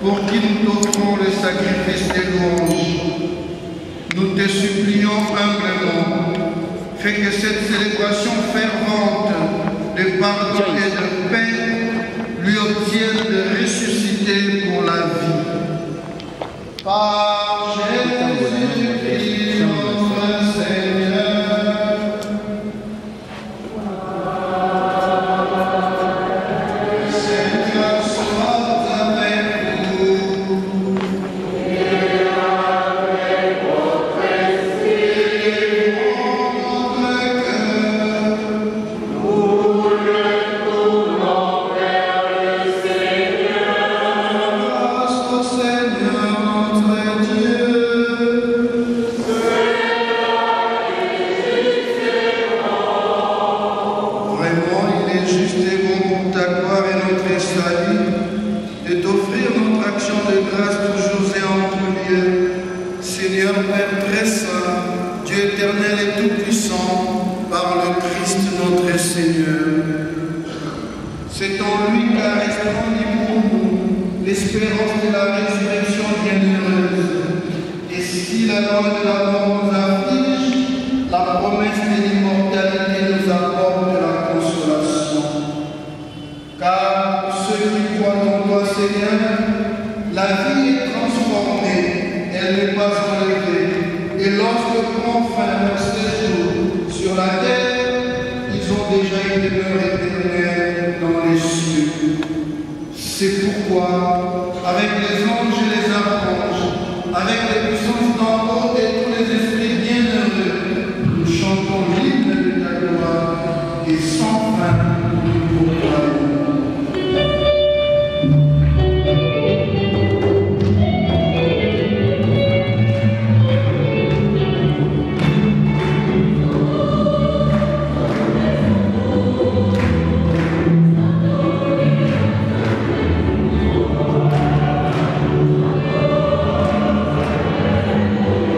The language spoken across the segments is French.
pour qui nous t'offrons le sacrifice des louanges. Nous te supplions humblement, fais que cette célébration fervente de pardon et de paix lui obtienne de ressusciter pour la vie. Par Jésus-Christ notre Seigneur. Le Seigneur soit avec vous. Et avec votre esprit. Notre cœur. Nous le tournons vers le Seigneur. Grâce au Seigneur notre Dieu. Vraiment, il est juste et bon pour ta gloire et notre salut de t'offrir notre action de grâce toujours et en tout lieu. Seigneur Père très saint, Dieu éternel et tout-puissant, par le Christ notre Seigneur. C'est en lui qu'a resplendit pour nous l'espérance de la résurrection bienheureuse. Et si la loi de la mort nous afflige, la promesse de l'immortalité nous apporte la consolation. Car pour ceux qui croient en toi, Seigneur, la vie est transformée, elle n'est pas enlevée. Et lorsque prend fin leur séjour sur la terre, ils ont déjà une demeure éternelle dans les cieux. C'est pourquoi, avec les anges et les archanges, avec les puissances d'en haut et tous les esprits bienheureux, nous chantons l'hymne de ta gloire et sans fin nous proclamons. Amen.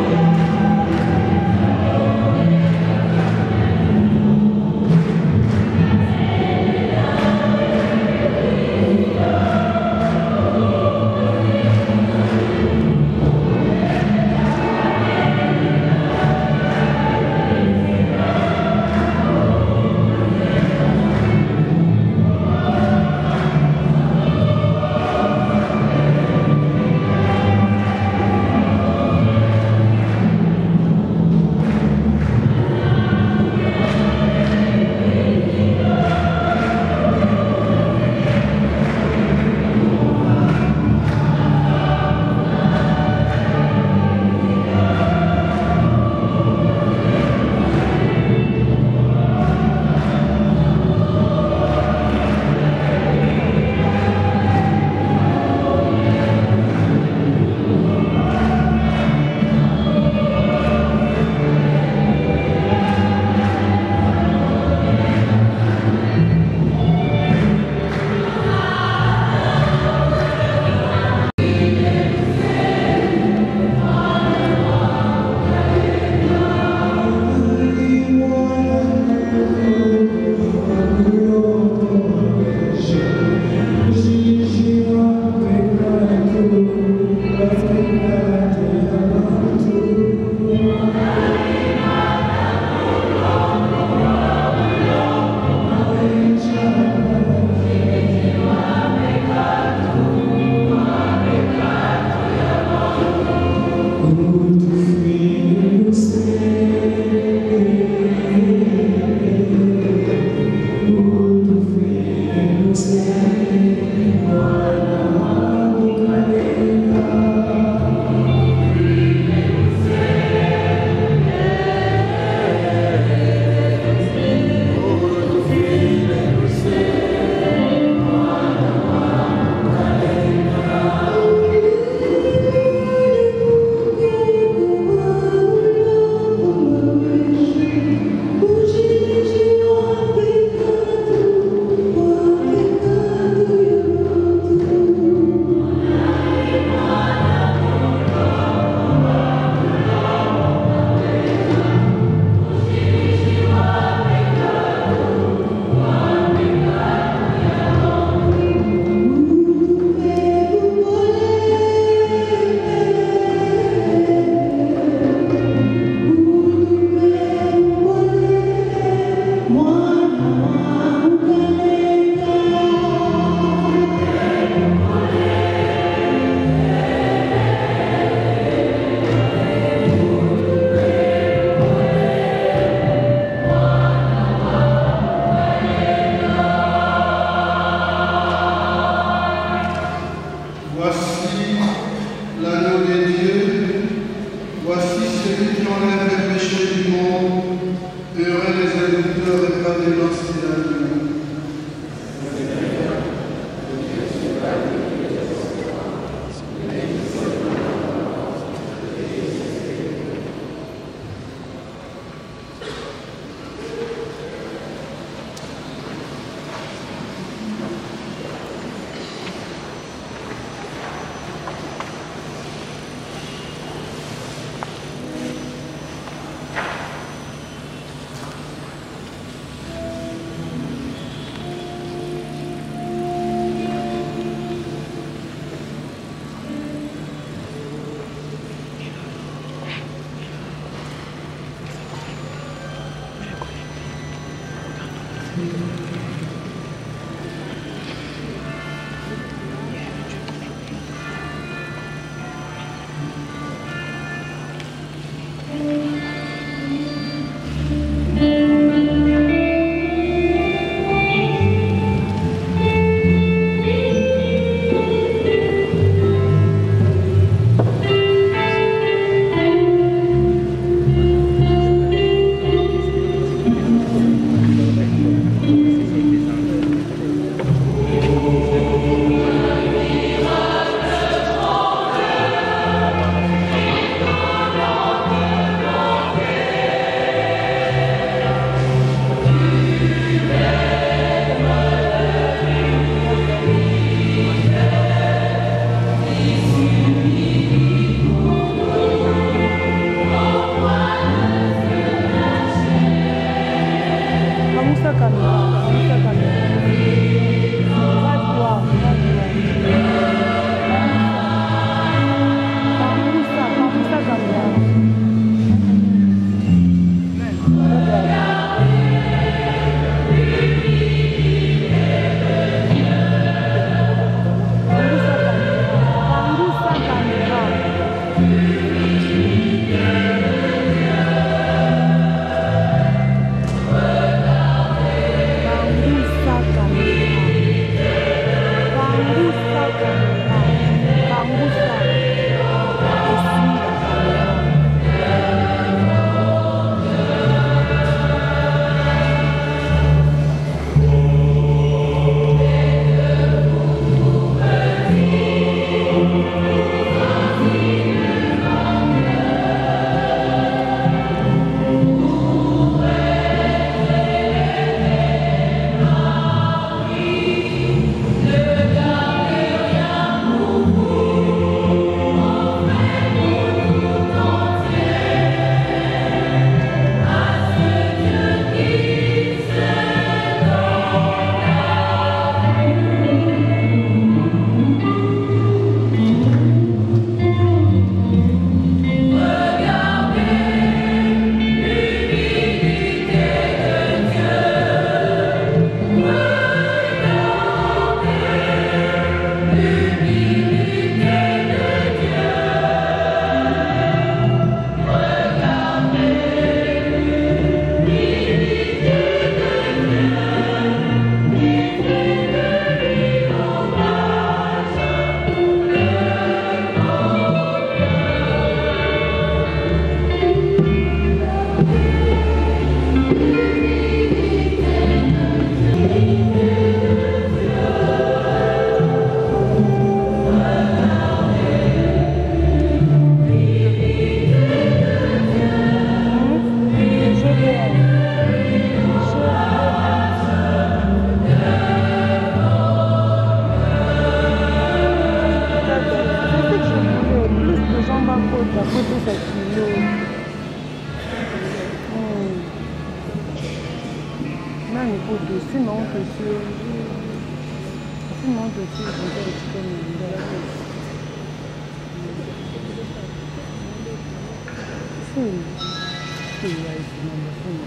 séducteur et pas dénoncé la nuit.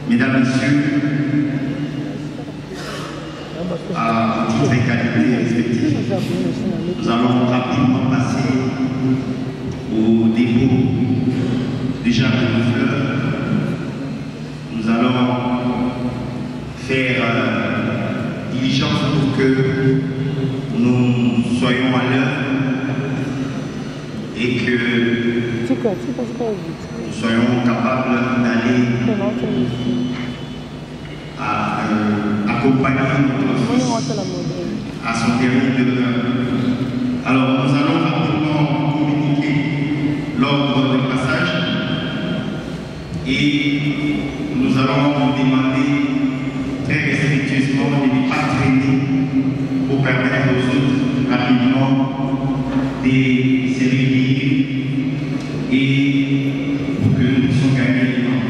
Mesdames, Messieurs, à toutes les qualités respectives, nous allons rapidement passer au dépôt du jardin de fleurs. Nous allons faire diligence pour que nous soyons à l'heure et que nous soyons capables d'aller accompagner notre fils à son dernier demeure. Alors, nous allons rapidement communiquer l'ordre de passage et nous allons vous demander très respectueusement de ne pas traîner pour permettre aux autres rapidement de se réunir et pour que nous puissions gagner le temps.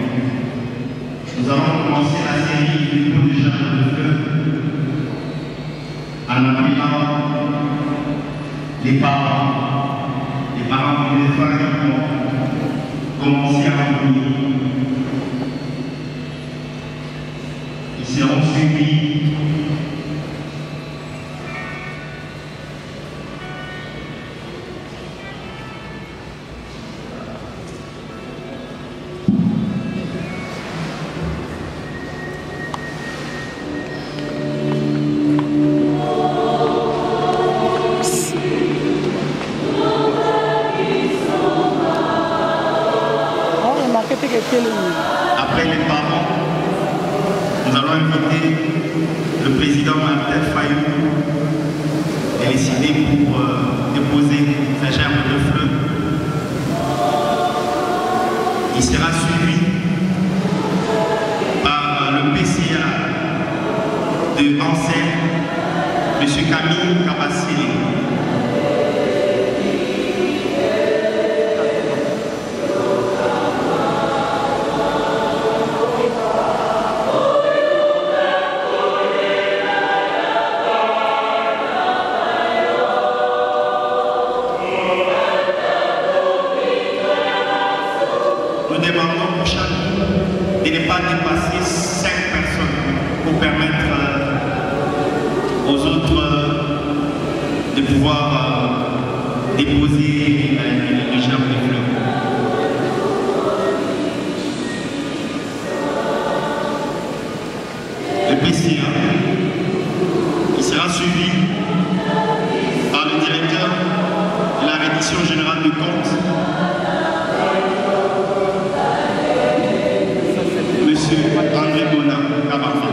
Nous allons commencer la série du dépôt de charge de fleurs en appelant les parents de les familles vont commencer à venir. Ils seront suivis après les parents. Nous allons inviter le président Martin Fayou et les cités pour déposer sa gerbe de fleurs. Il sera suivi par le PCA de Ansel, M. Camille Kabassili. Nous demandons pour chaque de ne pas dépasser 5 personnes pour permettre aux autres de pouvoir déposer les gerbes de fleurs. Le PCA, il sera suivi par le directeur de la reddition générale de comptes, Monsieur André Bonin Kabafa.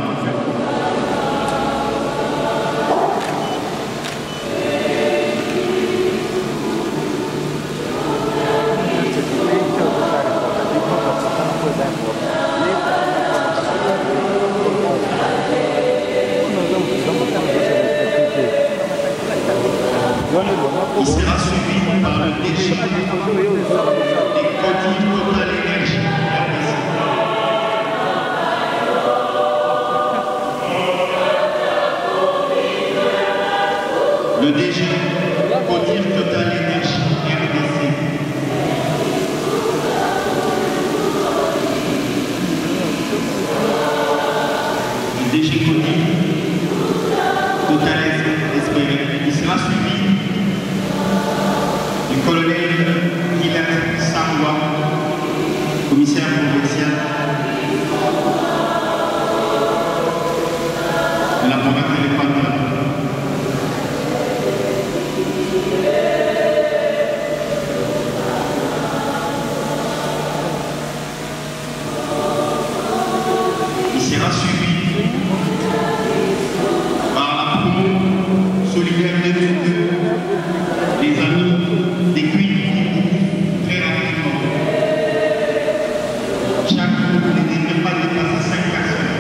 Il sera suivi par le DG des Codis Total Énergie. Le DG Codir Total Énergie RDC. Le DG Codir Total Espéré. Il sera suivi du colonel Hilaire Sangwa, commissaire provincial de la province de l'Équateur. Il sera suivi par la promo solidaire 2002, les amis des cuits très rapidement. Chaque groupe ne devrait pas dépasser 5 personnes.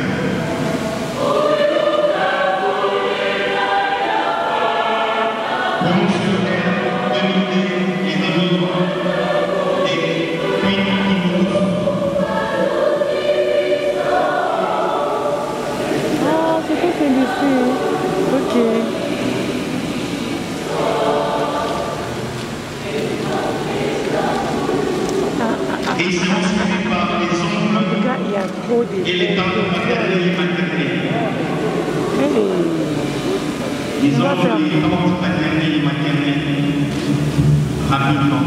Promo solidaire 2002, les amis des cuits. Ah, c'est quoi celui-ci? Ok. Et ils seront suivis par les oncles et les tantes maternelles et maternelles. Les oncles et les tantes maternelles et maternelles. Rapidement.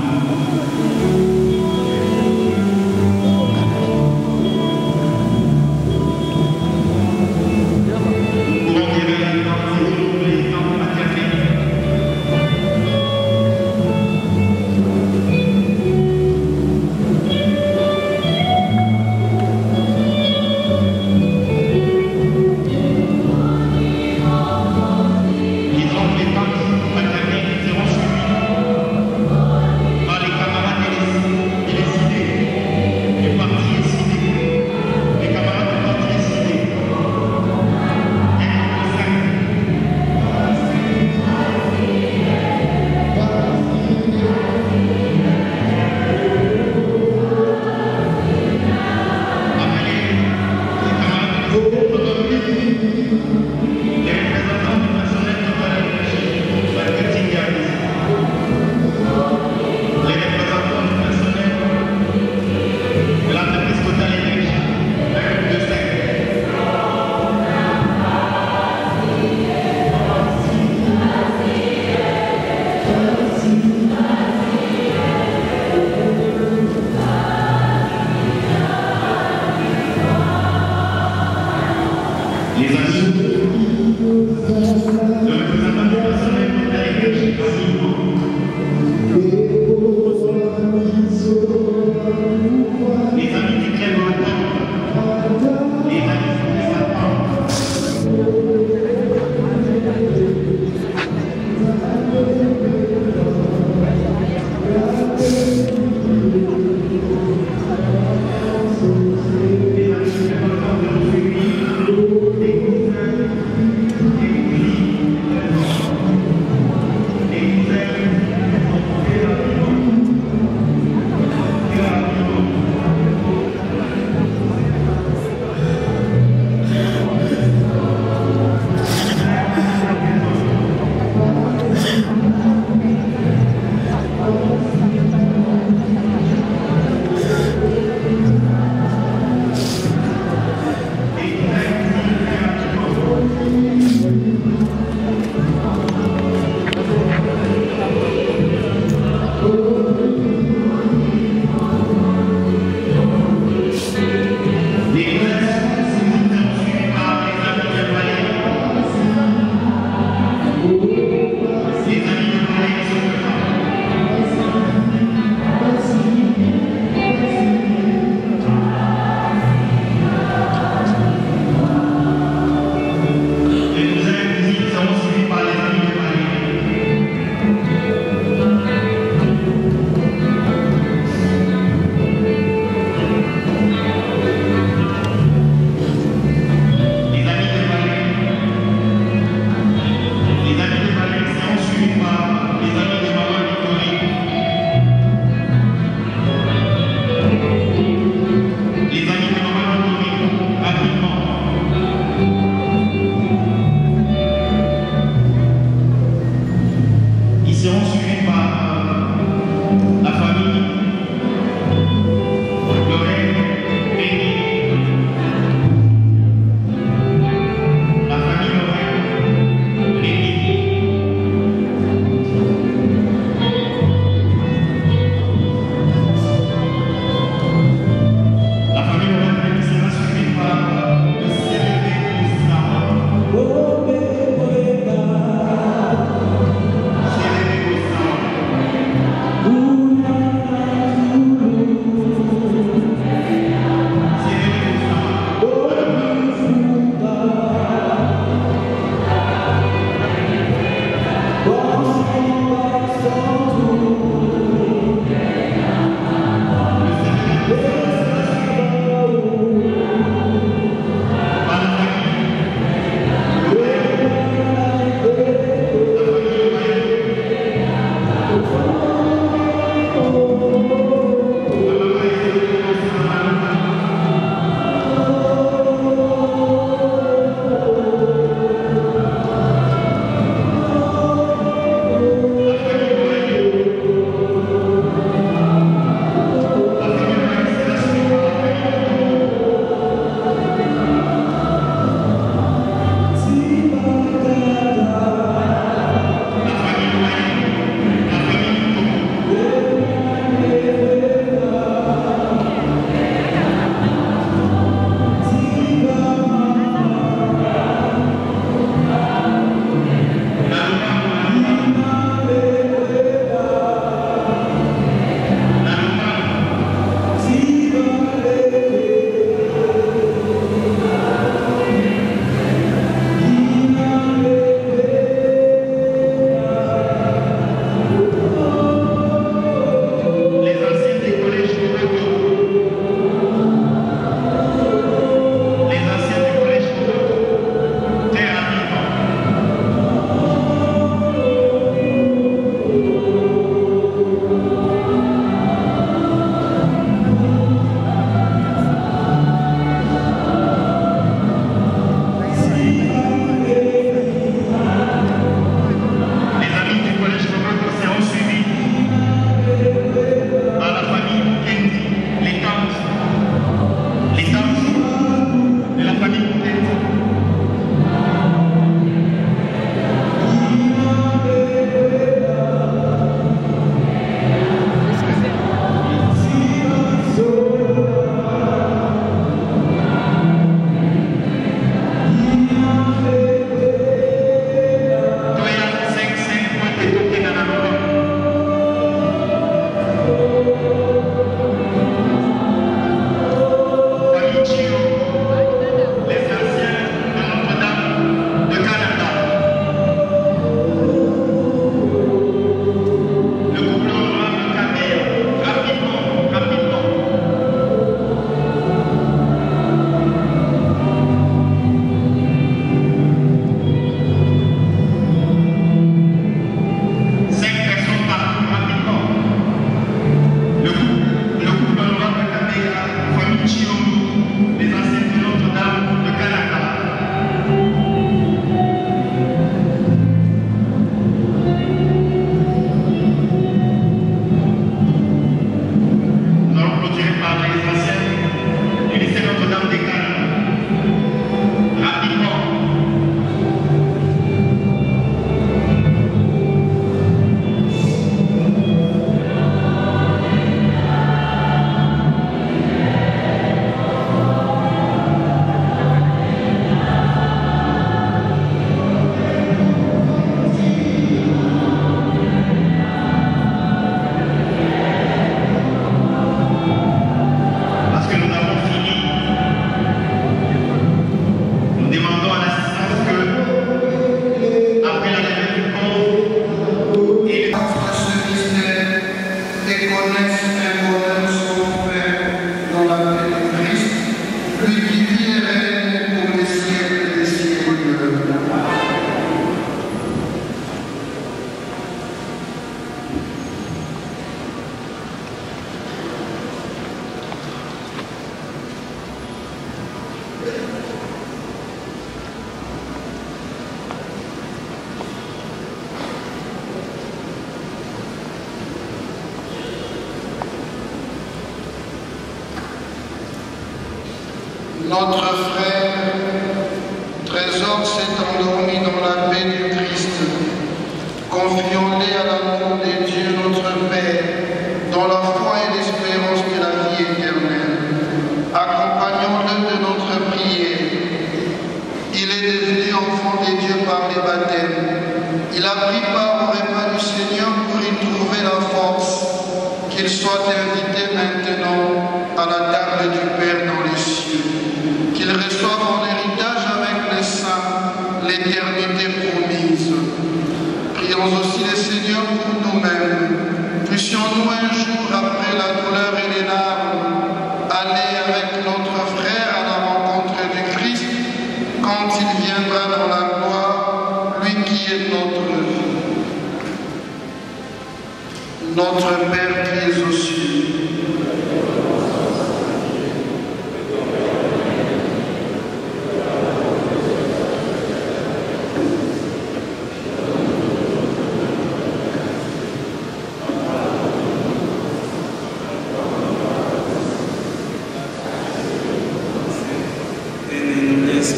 Nous pourrons dire les tantes et les oncles et les tantes maternelles. Notre frère, trésor s'est endormi dans la paix du Christ. Confions-les à l'amour de Dieu notre Père, dans la foi et l'espérance de la vie éternelle. Accompagnons-le de notre prière. Il est devenu enfant de Dieu par les baptêmes. Il a pris part au repas du Seigneur pour y trouver la force. Qu'il soit invité maintenant à la table du Père dans les cieux. Qu'il reçoive en héritage avec les saints l'éternité promise. Prions aussi le Seigneur pour nous-mêmes. Puissions-nous un jour, après la douleur et les larmes, aller avec notre frère à la rencontre du Christ quand il viendra dans la gloire, lui qui est notre vie. Notre Père qui es aux cieux,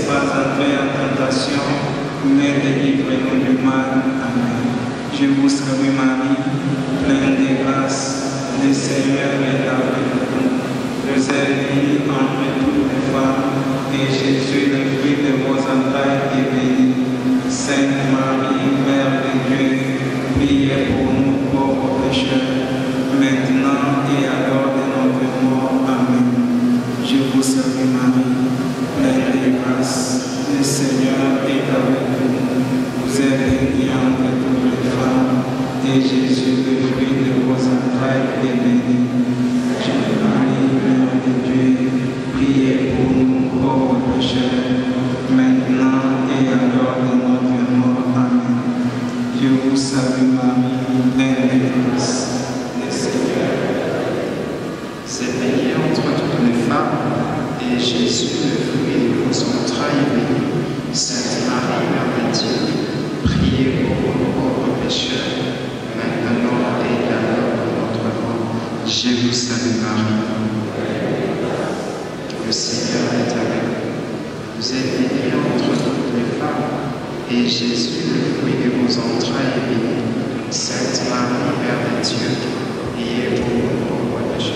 pas entrer en tentation, mais délivrez-nous du mal. Amen. Je vous salue Marie, pleine de grâce, le Seigneur est avec vous. Vous êtes bénie entre toutes les femmes, et Jésus, le fruit de vos entrailles, est béni. Sainte Marie, Mère de Dieu, priez pour nous pauvres pécheurs, maintenant et à l'heure de notre mort. Amen. Je vous salue Marie, pleine de grâce, le Seigneur est avec vous. Vous êtes bénie entre toutes les femmes, et Jésus, le fruit de vos entrailles, est béni. Sainte Marie, Mère de Dieu, priez pour nous pauvres pécheurs, maintenant et à l'heure de notre mort. Amen. Je vous salue Marie, pleine de grâce, le Seigneur est avec vous. Vous êtes bénie entre toutes les femmes, et Jésus, le fruit de vos entrailles, est béni. Sainte Marie, Mère de Dieu, priez pour nous pauvres pécheurs, maintenant et à l'heure de notre mort. Je vous salue Marie. Le Seigneur est avec vous. Vous êtes bénie entre toutes les femmes, et Jésus, le fruit de vos entrailles, est béni. Sainte Marie, Mère de Dieu, priez pour nous pauvres pécheurs.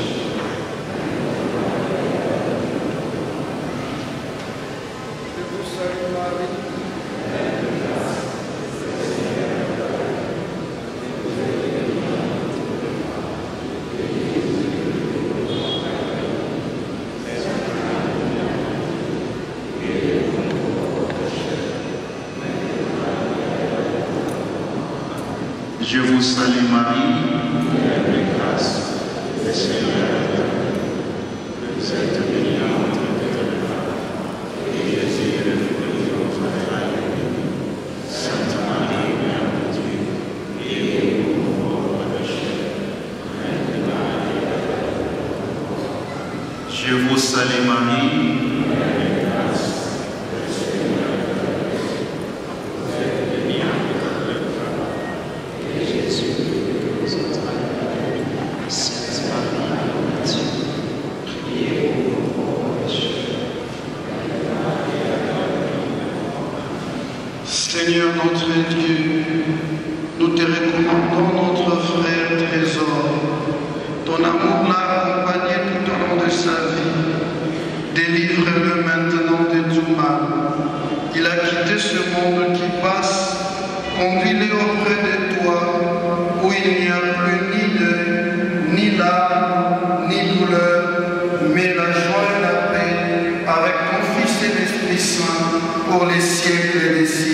Je vous salue Marie, pleine de grâce, le Seigneur est avec vous. Vous êtes bénie entre toutes les femmes, et Jésus est le fruit de vos entrailles est béni. Sainte Marie, Mère de Dieu, priez pour nous pauvres pécheurs, maintenant et à l'heure de notre mort. Je vous salue Marie, pleine de grâce, le Seigneur est avec vous. Vous êtes bénie entre toutes les femmes, et Jésus, le fruit de vos entrailles, est béni. Sainte Marie, Mère de Dieu, priez pour nous pauvres pécheurs. Seigneur notre Dieu, nous te recommandons notre frère Trésor. Ton amour l'a accompagné tout au long de sa vie. Délivre-le maintenant de tout mal. Il a quitté ce monde qui passe. Conduis-le auprès de toi, où il n'y a plus ni deuil, ni larmes, ni douleur, mais la joie et la paix avec ton Fils et l'Esprit Saint pour les siècles et les siècles.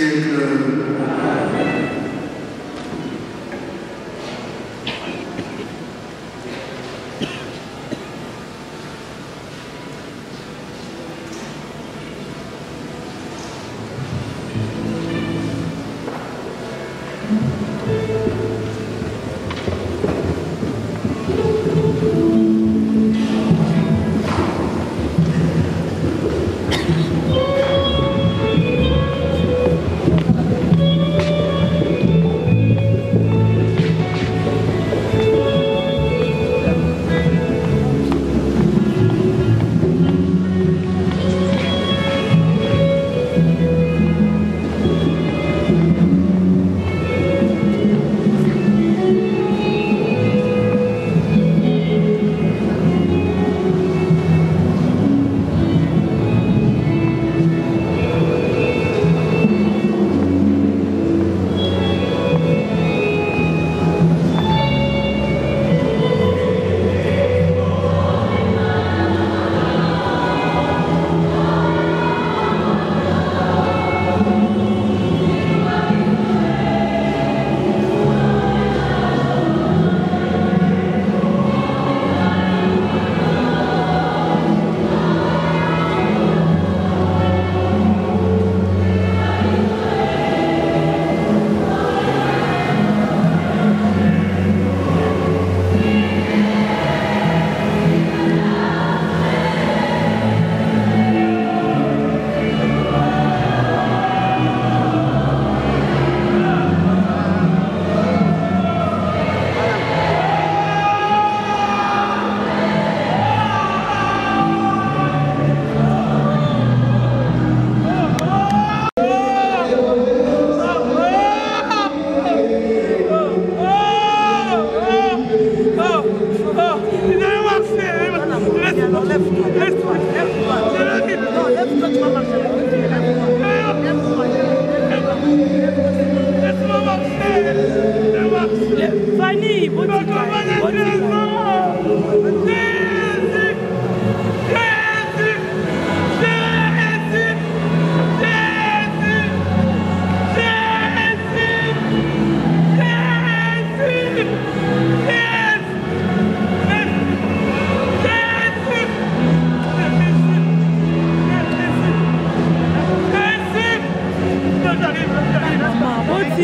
En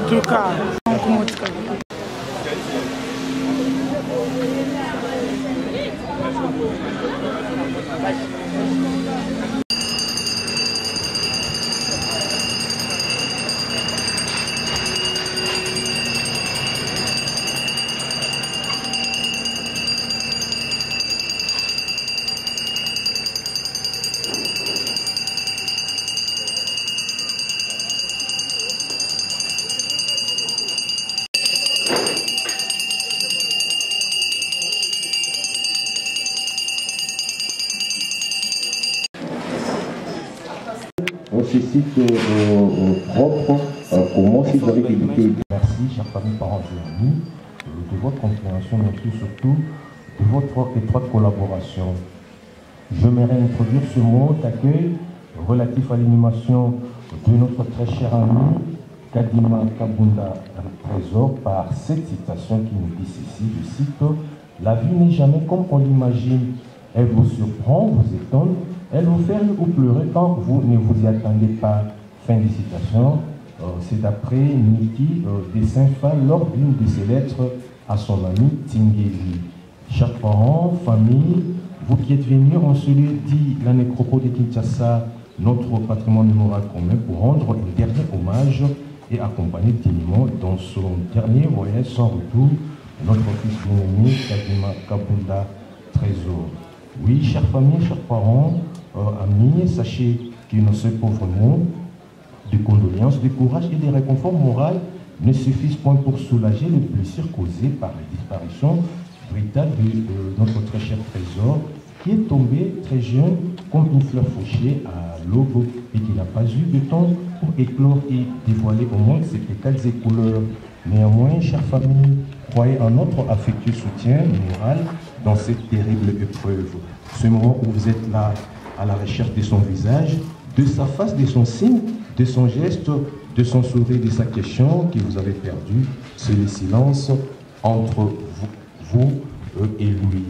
tout cas, ce site propre, comment si vous avez débuté. Merci, chers familles, parents et amis, de votre compréhension, mais surtout de votre étroite collaboration. J'aimerais introduire ce mot d'accueil relatif à l'animation de notre très cher ami Kadima Kabunda Trésor par cette citation qui nous dit ceci, je cite: « La vie n'est jamais comme on l'imagine. Elle vous surprend, vous étonne, elle vous fait ou pleurer quand vous ne vous y attendez pas. » Fin de citation. C'est d'après Niki de Saint-Phal lors d'une de ses lettres à son ami Tingeli. Chers parents, famille, vous qui êtes venus, on se le dit, la nécropole de Kinshasa, notre patrimoine mémorial commun, pour rendre un dernier hommage et accompagner dignement dans son dernier voyage sans retour notre fils bien-aimé Kadima Kabunda Trésor. Oui, chers familles, chers parents, amis, sachez qu'il ne se pauvre mots de condoléances, de courage et de réconfort moral ne suffisent point pour soulager les blessures causées par la disparition brutale de notre très cher Trésor, qui est tombé très jeune comme une fleur fauchée à l'aube et qui n'a pas eu de temps pour éclore et dévoiler au moins ses pétales et couleurs. Néanmoins, chère famille, croyez en notre affectueux soutien moral dans cette terrible épreuve. Ce moment où vous êtes là à la recherche de son visage, de sa face, de son signe, de son geste, de son sourire, de sa question que vous avez perdue, c'est le silence entre vous et lui.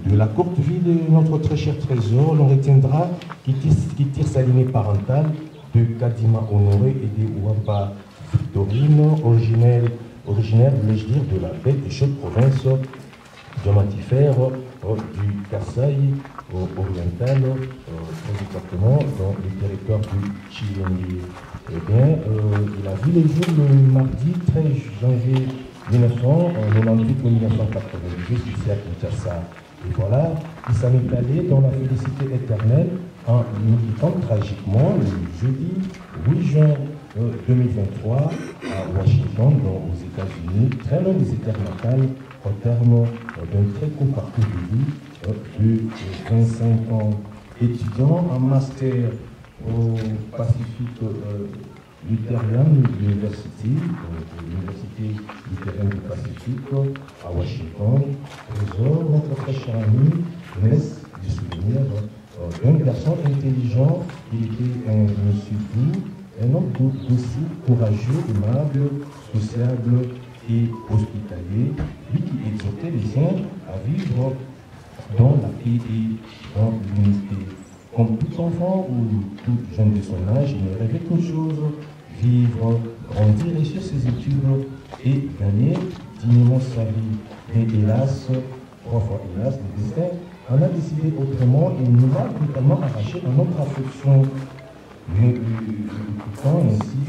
De la courte vie de notre très cher Trésor, l'on retiendra qui tire sa lignée parentale de Kadima Honoré et de Ouamba Victorine, originaire, voulais-je dire, de la belle et chaude province diamantifère du Kasaï oriental, très exactement dans le territoire du Chilengui. Eh bien, il a vu les jours le mardi 13 janvier 1998 ou 1998 ici à Kinshasa. Et voilà, il s'en est allé dans la félicité éternelle en nous quittant tragiquement le jeudi 8 juin 2023 à Washington, aux États-Unis, très loin des terres natales, au terme d'un très court parcours de vie de 25 ans. Étudiant en master au Pacific Lutheran University, l'Université luthérienne du Pacifique à Washington, Trésor, notre très cher ami, laisse du souvenir d'un garçon intelligent. Il était un monsieur doux, un homme docile, courageux, aimable, sociable et hospitalier, lui qui exhortait les siens à vivre dans la paix et dans l'unité. Comme tout enfant ou tout jeune de son âge, il rêvait qu'une chose, vivre, grandir, réussir ses études et gagner dignement sa vie. Mais hélas, 3 fois hélas, le destin en a décidé autrement et nous a totalement arraché à notre affection. Mais écoutant ainsi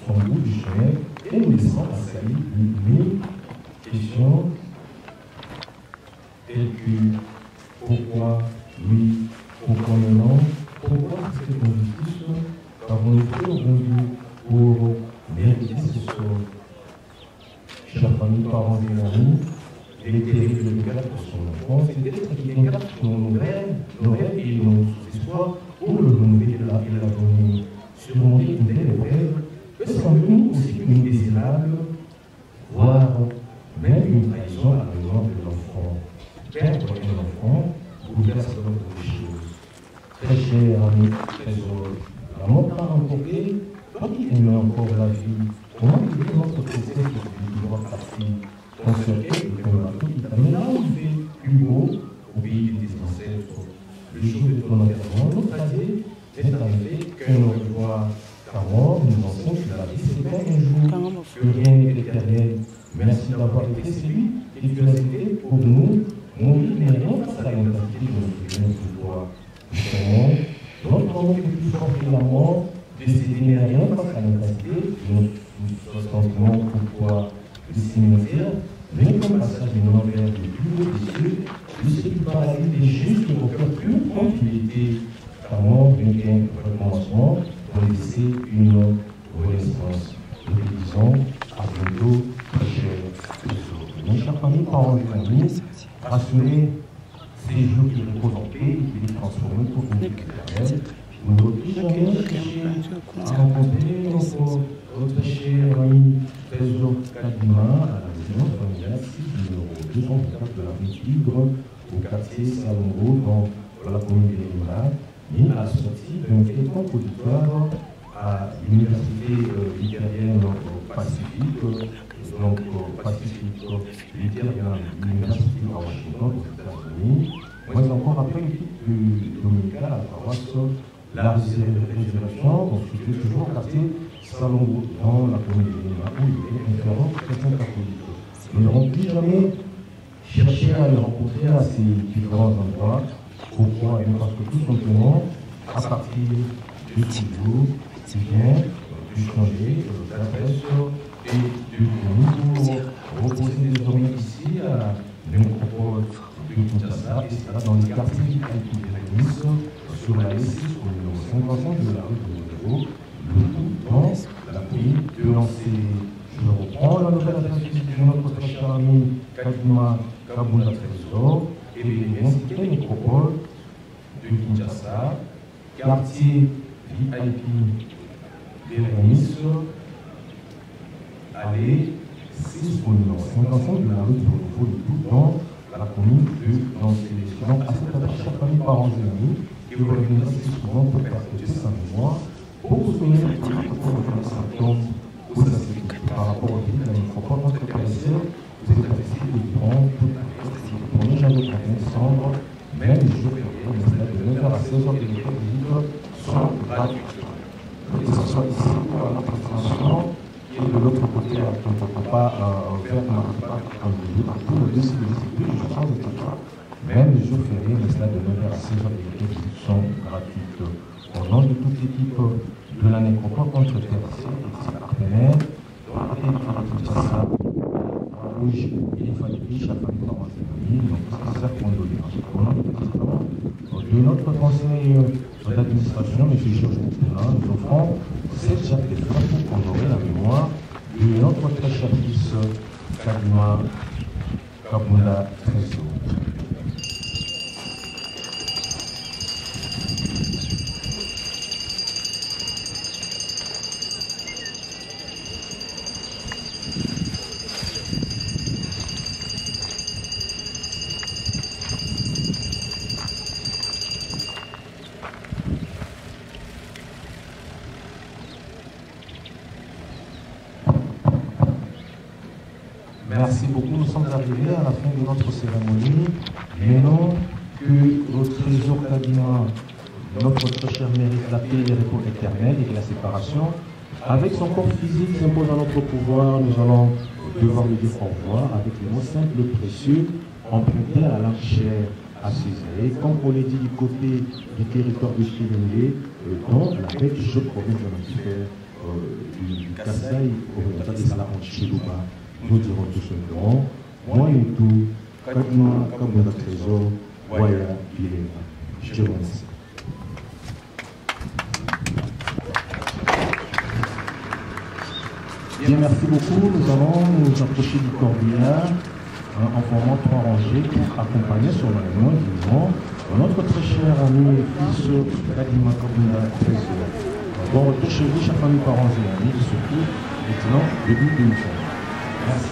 son bout du chemin et nous laissant assaillir une question telle que pourquoi lui, pourquoi maintenant, pourquoi cette injustice avons-nous fait aujourd'hui pour mériter ce sort? Chers familles, parents et amis, il est terrible de garder pour son enfant, c'est d'être qui incarne nos rêves et nos espoirs pour le renouveler et l'avenir. Surmonter une telle épreuve peut sembler aussi indésirable, voire même une trahison à l'égard de l'enfant. Perdre un enfant bouleverse beaucoup de choses. Très cher ami, trésor, la mort t'a emporté, toi qui aimais encore la vie, comment est notre tristesse de voir partir, concerté de ton bateau qui t'amène là où il fait plus beau, au pays des ancêtres. Le jour de ton enterrement, notre cadet est arrivé qu'un au revoir, car mort nous enseigne que la vie c'est pas un jour, que rien n'est éternel. Merci d'avoir été celui et tu as été pour nous, mourir mais rien face à l'intensité de notre foi. Notre amour est plus fort que la mort, décédé mais rien face à l'intensité de notre sentiment pourquoi le cimetière, mais comme passage de l'envers de plus haut des cieux, le du paradis des justes au cœur pur comme il était. Car mort n'est qu'un recommencement pour laisser une renaissance. Nous lui disons à bientôt, très cher. Mes chers familles, parents et familles, rassurez ces jours qui reposent en paix et qui les transforment pour une vie éternelle. Nous n'avons jamais cherché à rencontrer notre cher ami Trésor Kadima à la résidence familiale 6 numéro 204 de la rue Tigre, au quartier Salongo, dans la commune de Lima, ni à la sortie d'un quelconque auditoire à l'université luthérienne Pacifique, donc Pacifique luthérienne, l'université à Washington, aux États-Unis. Moi, encore après l'équipe dominicale à la paroisse La Résurrection, donc c'était toujours au quartier Salongo, dans la commune de Lima, où il était inférent chrétien catholique. Nous n'aurons plus jamais cherché à le rencontrer à ces différents endroits. Pourquoi? Parce que tout simplement, à partir de ce jour, il vient de changer d'adresse et de nous pour reposer désormais ici à nécropole de Kinshasa, et cela dans les quartiers qui réunissent sur la S6 au numéro 55 de la rue de Montero, le tout dans la pays de lancer. Je reprends la nouvelle adresse de notre très cher ami Kadima Kabunda Trésor et de l'institut nécropole de Kinshasa, quartier VIP Bérénice, allée 6 au numéro 55 de la rue de Nouveau du tout dans la commune de Nancy. Donc à cette adresse, chers familles, parents et amis, qui vous reviendrez si souvent pour partager sa mémoire, pour vous souvenir de votre symptômes ou de la sécurité par rapport au pays de la nécropole, notre PSR, vous êtes apprécié de durant toute la fête. Le 1er janvier 31 décembre, même les jours fériés, de 9h à 16h, les écoles libres sont gratuites. Que ce soit ici ou à notre extension, et de l'autre côté, on ne peut pas faire un début à tout le décide je change de temps. Même les jours fériés, mais cela de 9h à 16h, les écoles sont gratuites. Au nom de toute l'équipe de la nécropole contre TRC et ses partenaires, ça, rouge, il faut être riche, chaque famille par famille, donc c'est ça qu'on donne. Au nom de notre conseil d'administration, M. Georges Moutena, nous offrons cette charte de fleurs pour honorer la mémoire de notre très cher fils Kadima Kabunda Trésor. sommes arrivés à la fin de notre cérémonie. Maintenant que notre trésor Kadima, notre très cher mérite la paix, le repos éternel et la séparation, avec son corps physique s'impose à notre pouvoir, nous allons devoir lui dire au revoir avec les mots simples et précieux empruntés à la chair assisée. Comme on l'a dit du côté du territoire de Chilingué, dont la belle province de l'Antifer, du Kasaï, au de Salah Chilouba, nous dirons tout simplement, moi et tout, Kadima, comme notre trésor, Waya, Biléma. Je te remercie. Bien, merci beaucoup. Nous allons nous approcher du corbillard en formant 3 rangées pour accompagner sur l'enlèvement du notre très cher ami et fils Kadima Kabunda Trésor. Bon retour chez vous, chers familles, parents et amis, surtout maintenant, début de l'émission. Merci.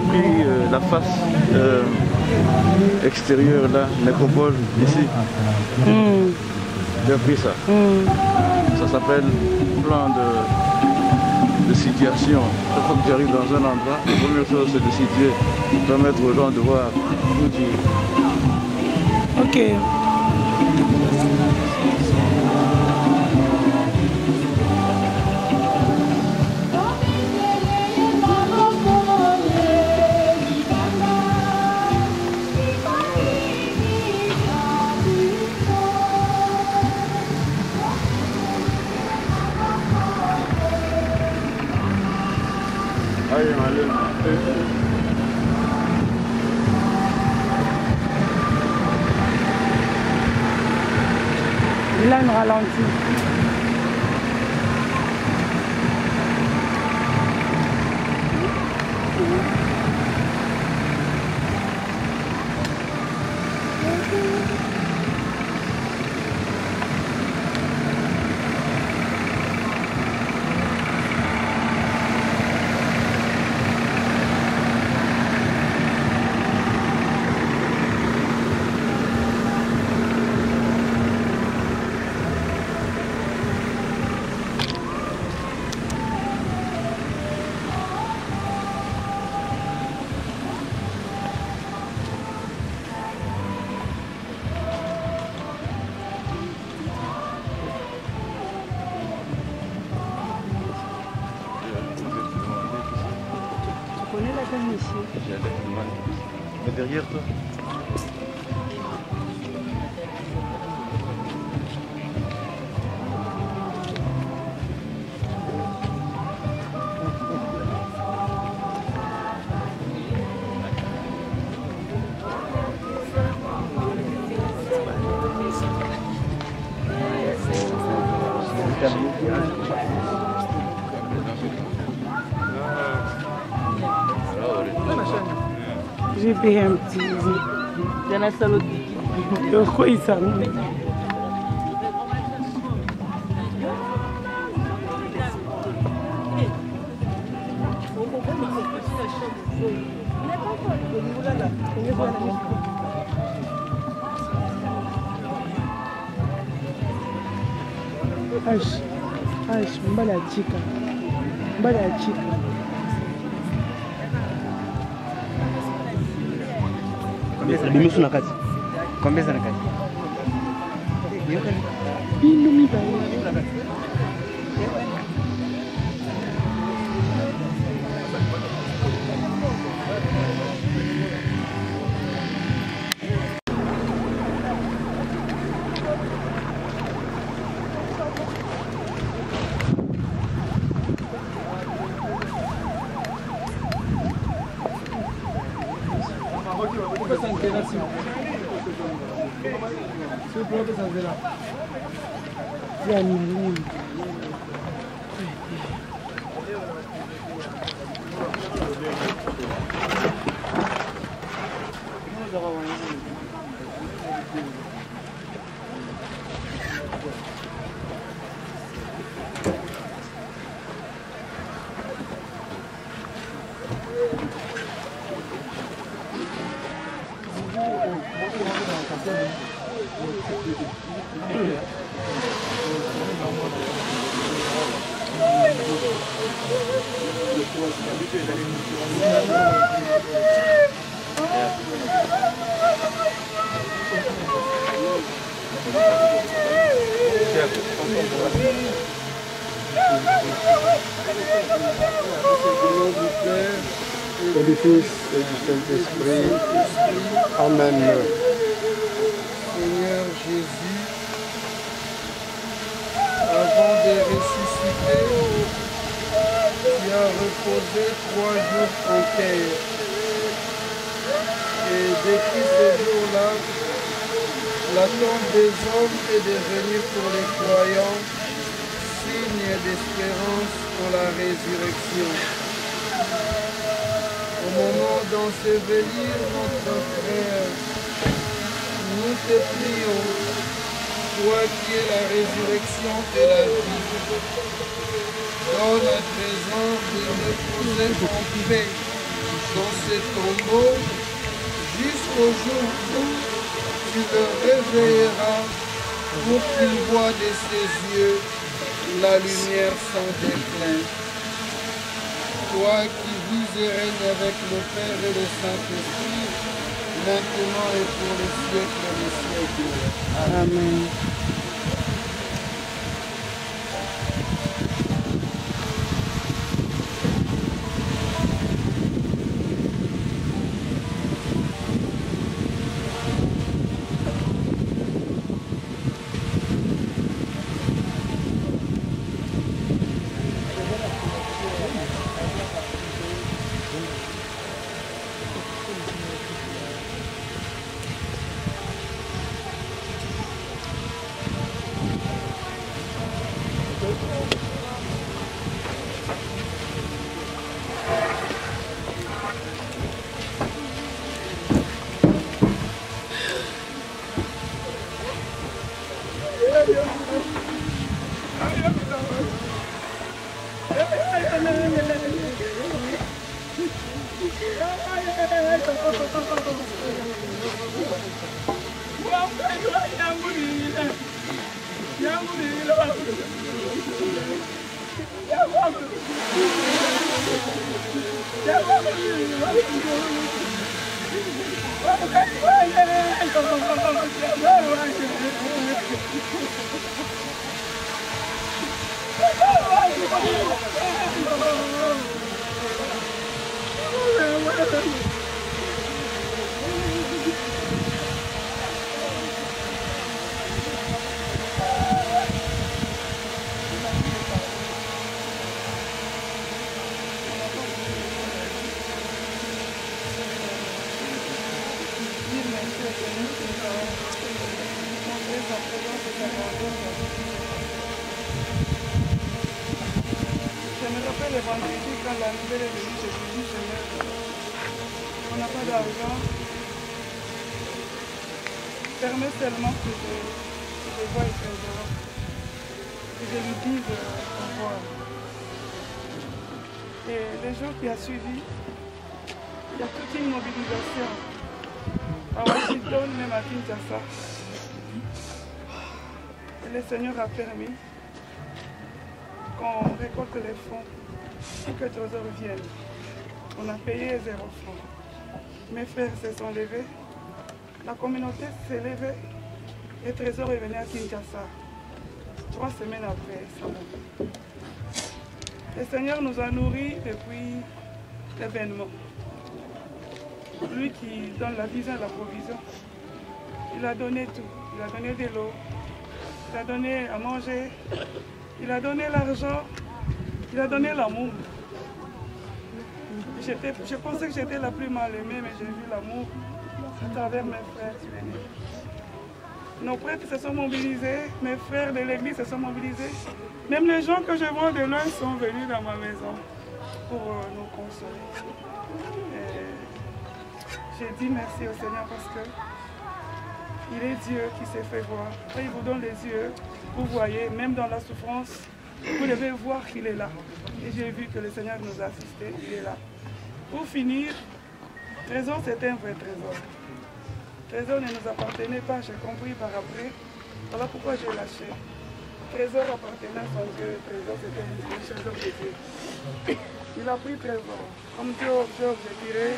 Pris la face extérieure là, nécropole ici. J'ai pris ça. Ça s'appelle plan de situation. Chaque fois que j'arrive dans un endroit, la première chose c'est de situer, permettre aux gens de voir où tu es. Ok. Là, on ralentit. Mais derrière toi. J'ai payé un petit. Il y en a ça l'autre. Pourquoi il s'en met? Mbala chica. Mbala chica. Combien ça na kati? Combien ça na kati? Inumi ba. Et du Fils et du Saint-Esprit. Amen. Seigneur Jésus, avant de ressusciter, tu as reposé 3 jours en terre. Et depuis ce jour-là, l'attente des hommes est devenue pour les croyants signe d'espérance pour la résurrection. Au moment d'ensevelir notre frère, nous te prions, toi qui es la résurrection et la vie, donne à présent de reposer en paix dans ce tombeau jusqu'au jour où tu le réveilleras pour qu'il voie de ses yeux la lumière sans déclin. Toi qui vis et règnes avec le Père et le Saint-Esprit, maintenant et pour les siècles des siècles. Amen. Permets seulement que je vois et que je lui dise au revoir. Et les jours qui a suivi, il y a toute une mobilisation à Washington, même à Kinshasa. Et le Seigneur a permis qu'on récolte les fonds pour que Trésor vienne. On a payé 0 francs. Mes frères se sont levés. La communauté s'est levée et Trésor est venu à Kinshasa 3 semaines après sa mort. Le Seigneur nous a nourris depuis l'événement. Lui qui donne la vision et la provision, il a donné tout. Il a donné de l'eau, il a donné à manger, il a donné l'argent, il a donné l'amour. Je pensais que j'étais la plus mal aimée, mais j'ai vu l'amour à travers mes frères. Nos prêtres se sont mobilisés, mes frères de l'église se sont mobilisés. Même les gens que je vois de loin sont venus dans ma maison pour nous consoler. J'ai dit merci au Seigneur parce que il est Dieu qui s'est fait voir. Et il vous donne les yeux, vous voyez, même dans la souffrance, Vous devez voir qu'il est là. Et j'ai vu que le Seigneur nous a assistés, il est là. Pour finir, trésor, c'était un vrai trésor. Trésor ne nous appartenait pas, j'ai compris par après. Voilà pourquoi j'ai lâché. Trésor appartenait à son Dieu, trésor c'était un trésor de Dieu. Il a pris trésor. Comme Job, je dirais,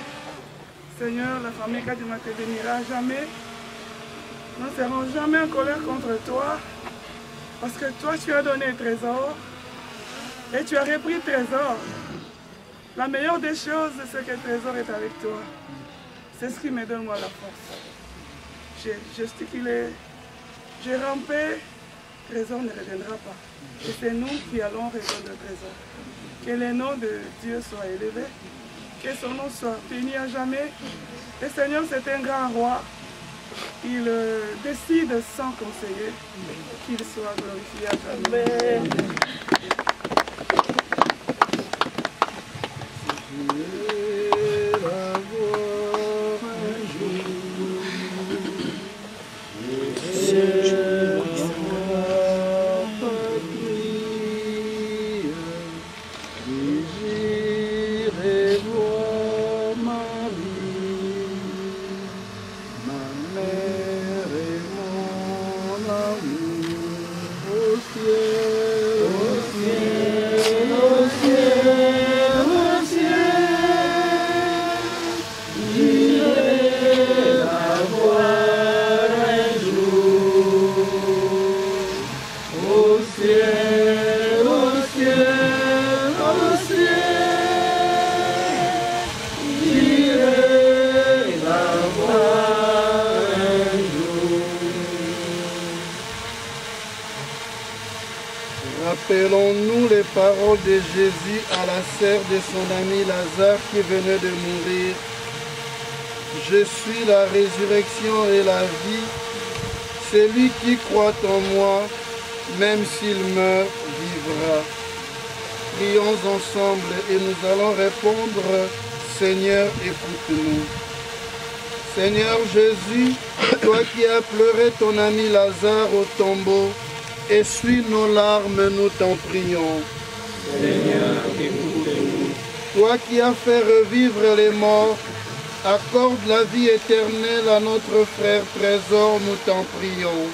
Seigneur, la famille Kadima te bénira jamais. Nous ne serons jamais en colère contre toi. Parce que toi, tu as donné un trésor. Et tu as repris trésor. La meilleure des choses, c'est que le trésor est avec toi. C'est ce qui me donne moi la force. J'ai gesticulé, j'ai rampé, le trésor ne reviendra pas. Et c'est nous qui allons résoudre le trésor. Que le nom de Dieu soit élevé, que son nom soit béni à jamais. Le Seigneur, c'est un grand roi. Il décide sans conseiller qu'il soit glorifié à jamais. Amen. Rappelons-nous les paroles de Jésus à la sœur de son ami Lazare qui venait de mourir. Je suis la résurrection et la vie. Celui qui croit en moi, même s'il meurt, vivra. Prions ensemble et nous allons répondre, Seigneur, écoute-nous. Seigneur Jésus, toi qui as pleuré ton ami Lazare au tombeau, essuie nos larmes, nous t'en prions. Seigneur, écoute-nous. Toi qui as fait revivre les morts, accorde la vie éternelle à notre frère Trésor, nous t'en prions.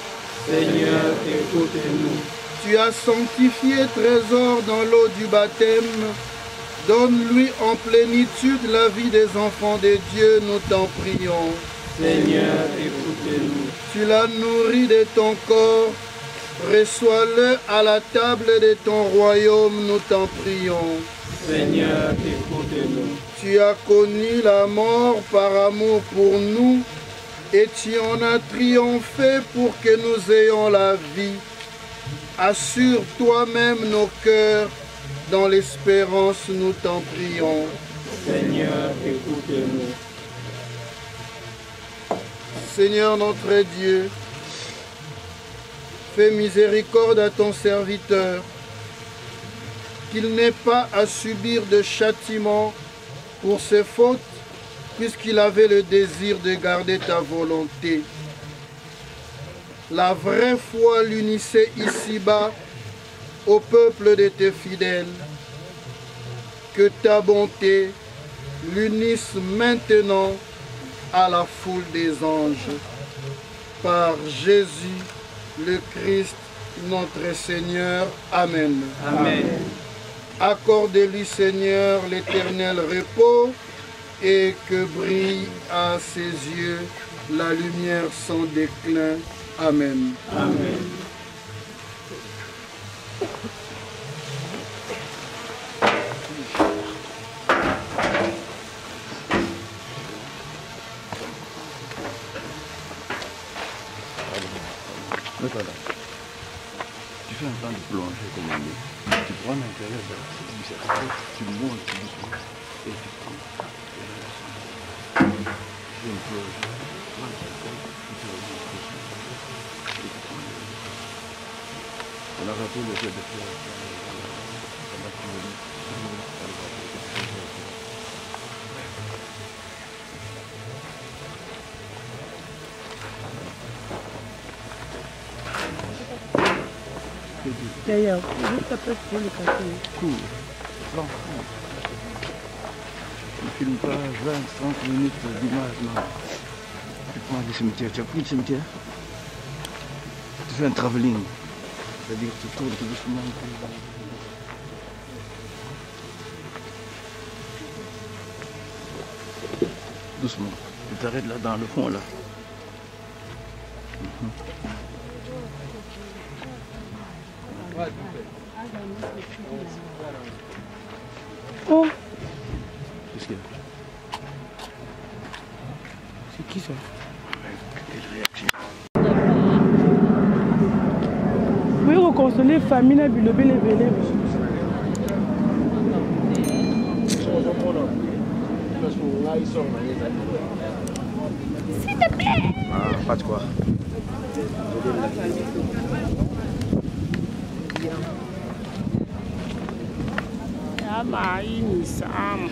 Seigneur, écoute-nous. Tu as sanctifié Trésor dans l'eau du baptême. Donne-lui en plénitude la vie des enfants de Dieu, nous t'en prions. Seigneur, écoute-nous. Tu l'as nourri de ton corps. Reçois-le à la table de ton royaume, nous t'en prions. Seigneur, écoute-nous. Tu as connu la mort par amour pour nous et tu en as triomphé pour que nous ayons la vie. Assure toi-même nos cœurs dans l'espérance, nous t'en prions. Seigneur, écoute-nous. Seigneur notre Dieu, fais miséricorde à ton serviteur, qu'il n'ait pas à subir de châtiment pour ses fautes, puisqu'il avait le désir de garder ta volonté. La vraie foi l'unissait ici-bas au peuple de tes fidèles. Que ta bonté l'unisse maintenant à la foule des anges. Par Jésus le Christ, notre Seigneur. Amen. Amen. Accorde-lui, Seigneur, l'éternel repos et que brille à ses yeux la lumière sans déclin. Amen. Amen. Tu fais un temps de plongée comme on dit. Tu prends l'intérieur de la cerveau, tu montes doucement et tu prends. Je me plonge. On a raté le jeu de fleurs. juste après pour le café. Cool. Bon. Je ne filme pas 20-30 minutes d'image, non. Tu prends le cimetière, tu as pris le cimetière. Tu fais un travelling. C'est-à-dire que tu tournes tout doucement. Doucement. Tu t'arrêtes là dans le fond là. Oh, Qu'est-ce qu'il y a? c'est qui ça? Quelle réaction? Oui, reconsoler famille na bilobe les belé. S'il te plaît. Ah, pas de quoi. Ya maini Sam.